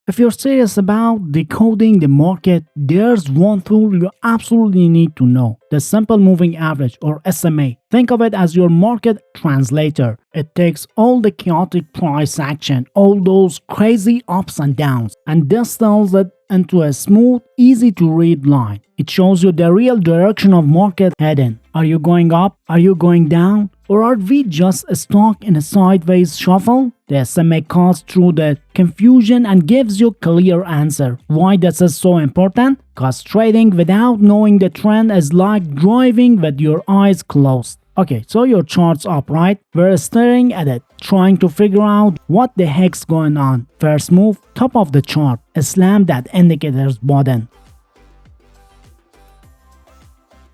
If you're serious about decoding the market, there's one tool you absolutely need to know: the simple moving average, or SMA. Think of it as your market translator. It takes all the chaotic price action, all those crazy ups and downs, and distills it into a smooth, easy to read line. It shows you the real direction of market heading. Are you going up? Are you going down? Or are we just stuck in a sideways shuffle? The SMA cuts through the confusion and gives you a clear answer. Why this is so important? Because trading without knowing the trend is like driving with your eyes closed. Okay, so your chart's up, right? We're staring at it, trying to figure out what the heck's going on. First move, top of the chart, slam that indicator's button.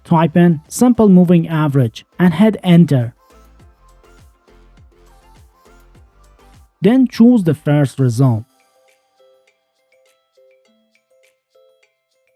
Type in simple moving average and hit enter. Then choose the first result.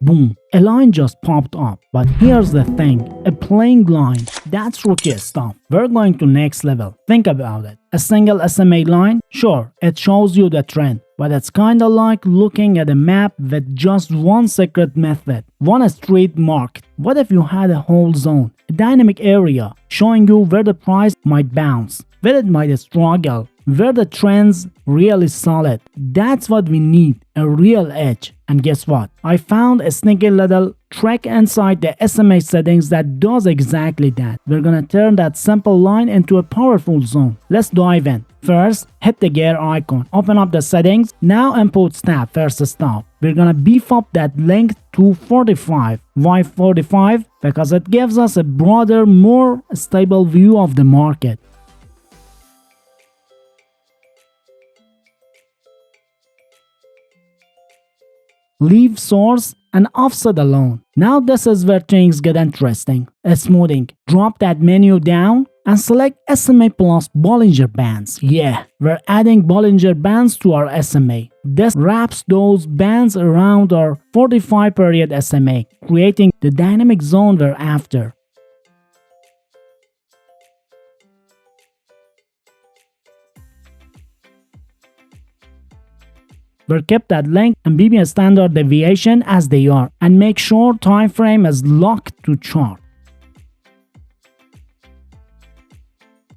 Boom, a line just popped up. But here's the thing, a plain line, that's rookie stuff. We're going to next level. Think about it. A single SMA line, sure, it shows you the trend, but it's kinda like looking at a map with just one secret method, one street marked. What if you had a whole zone, a dynamic area, showing you where the price might bounce, where it might struggle, where the trend's really solid? That's what we need, a real edge. And guess what? I found a sneaky little trick inside the SMA settings that does exactly that. We're gonna turn that simple line into a powerful zone. Let's dive in. First, hit the gear icon, open up the settings. Now inputs tab, first stop. We're gonna beef up that length to 45. Why 45? Because it gives us a broader, more stable view of the market. Leave source and offset alone. Now this is where things get interesting. Smoothing. Drop that menu down and select SMA plus Bollinger Bands. Yeah, we're adding Bollinger Bands to our SMA. This wraps those bands around our 45 period SMA, creating the dynamic zone we're after. We'll keep that length and BB standard deviation as they are, and make sure time frame is locked to chart.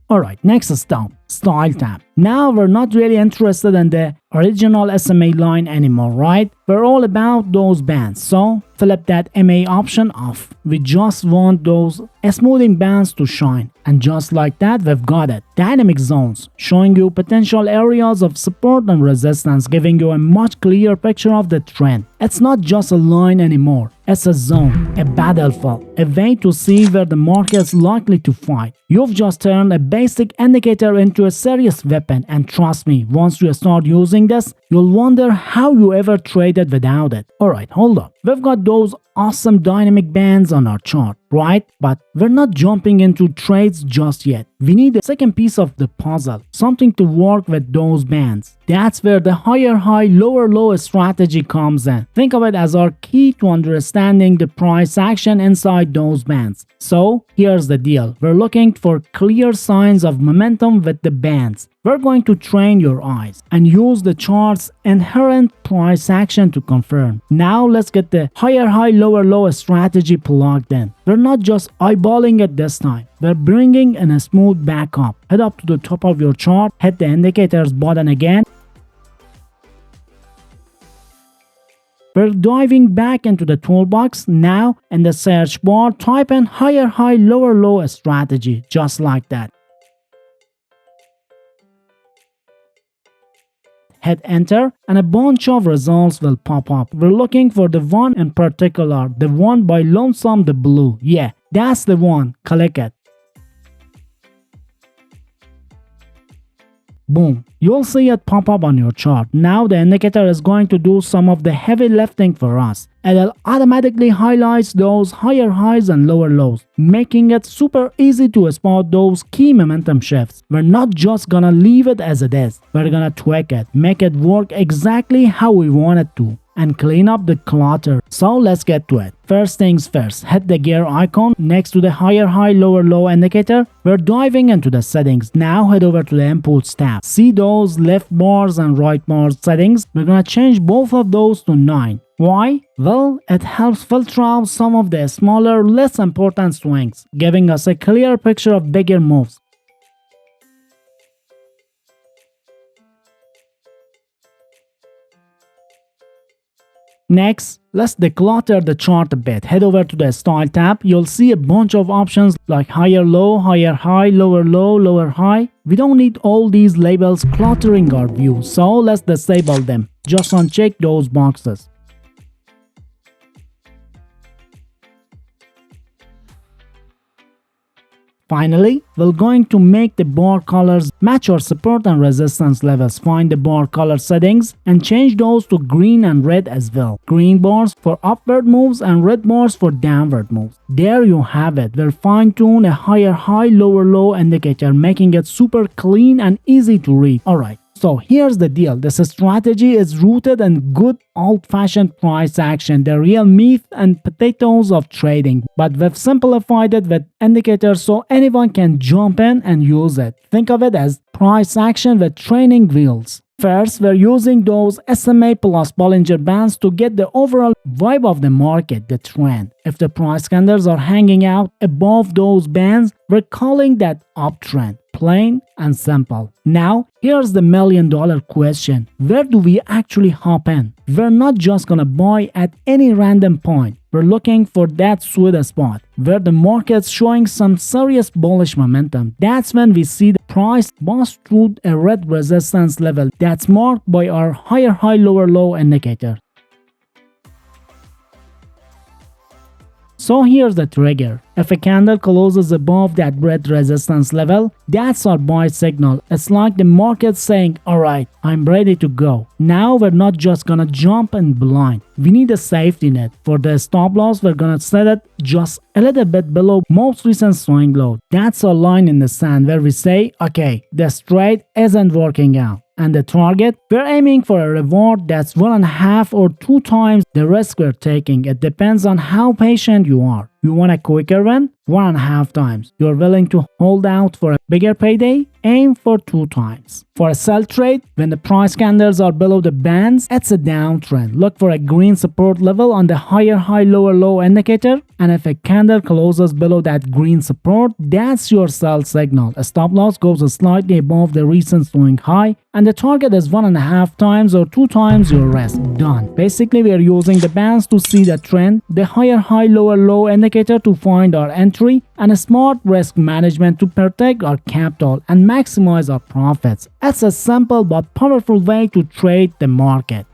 Alright, next stop, Style tab. Now we're not really interested in the original SMA line anymore, right? We're all about those bands, so flip that MA option off. We just want those smoothing bands to shine. And just like that, we've got it. Dynamic zones, showing you potential areas of support and resistance, giving you a much clearer picture of the trend. It's not just a line anymore. It's a zone, a battlefield, a way to see where the market's likely to fight. You've just turned a basic indicator into a serious weapon, and trust me, once you start using this, you'll wonder how you ever traded without it. Alright, hold up. We've got those awesome dynamic bands on our chart, right? But we're not jumping into trades just yet. We need a second piece of the puzzle, something to work with those bands. That's where the higher high, lower low strategy comes in. Think of it as our key to understanding the price action inside those bands. So here's the deal. We're looking for clear signs of momentum with the bands. We're going to train your eyes and use the chart's inherent price action to confirm. Now let's get the higher high, lower low strategy plugged in. We're not just eyeballing it this time. We're bringing in a smooth back up. Head up to the top of your chart, hit the indicators button again. We're diving back into the toolbox. Now in the search bar, type in higher high, lower low strategy, just like that. Hit enter and a bunch of results will pop up. We're looking for the one in particular, the one by Lonesome the Blue. Yeah, that's the one. Click it. Boom, you'll see it pop up on your chart. Now the indicator is going to do some of the heavy lifting for us. It'll automatically highlight those higher highs and lower lows, making it super easy to spot those key momentum shifts. We're not just gonna leave it as it is. We're gonna tweak it, make it work exactly how we want it to. and clean up the clutter. So let's get to it. First things first, hit the gear icon next to the higher high lower low indicator. We're diving into the settings. Now head over to the inputs tab. See those left bars and right bars settings? We're gonna change both of those to 9. Why? Well, it helps filter out some of the smaller, less important swings, giving us a clear picture of bigger moves. Next, let's declutter the chart a bit. Head over to the Style tab. You'll see a bunch of options like higher low, higher high, lower low, lower high. We don't need all these labels cluttering our view, so let's disable them. Just uncheck those boxes. Finally, we're going to make the bar colors match our support and resistance levels. Find the bar color settings and change those to green and red as well. Green bars for upward moves and red bars for downward moves. There you have it. We'll fine-tune a higher high, lower low indicator, making it super clean and easy to read. Alright. So here's the deal. This strategy is rooted in good old-fashioned price action, the real meat and potatoes of trading. But we've simplified it with indicators so anyone can jump in and use it. Think of it as price action with training wheels. First, we're using those SMA plus Bollinger Bands to get the overall vibe of the market, the trend. If the price candles are hanging out above those bands, we're calling that uptrend. Plain and simple. Now, here's the million-dollar question. Where do we actually hop in? We're not just gonna buy at any random point. We're looking for that sweet spot where the market's showing some serious bullish momentum. That's when we see the price bust through a red resistance level that's marked by our higher high lower low indicator. So here's the trigger. If a candle closes above that red resistance level, that's our buy signal. It's like the market saying, alright, I'm ready to go. Now we're not just gonna jump in blind. We need a safety net. For the stop loss, we're gonna set it just a little bit below most recent swing low. That's our line in the sand where we say, okay, this trade isn't working out. And the target, we're aiming for a reward that's 1.5 or 2 times the risk we're taking. It depends on how patient you are. You want a quicker win? 1.5 times. You're willing to hold out for a bigger payday? Aim for 2 times. For a sell trade, when the price candles are below the bands, it's a downtrend. Look for a green support level on the higher high lower low indicator, and if a candle closes below that green support, that's your sell signal. A stop loss goes slightly above the recent swing high, and the target is 1.5 times or 2 times your risk. Done. Basically, we are using the bands to see the trend, the higher high lower low indicator to find our entry, and a smart risk management to protect our capital and maximize our profits. It's a simple but powerful way to trade the market.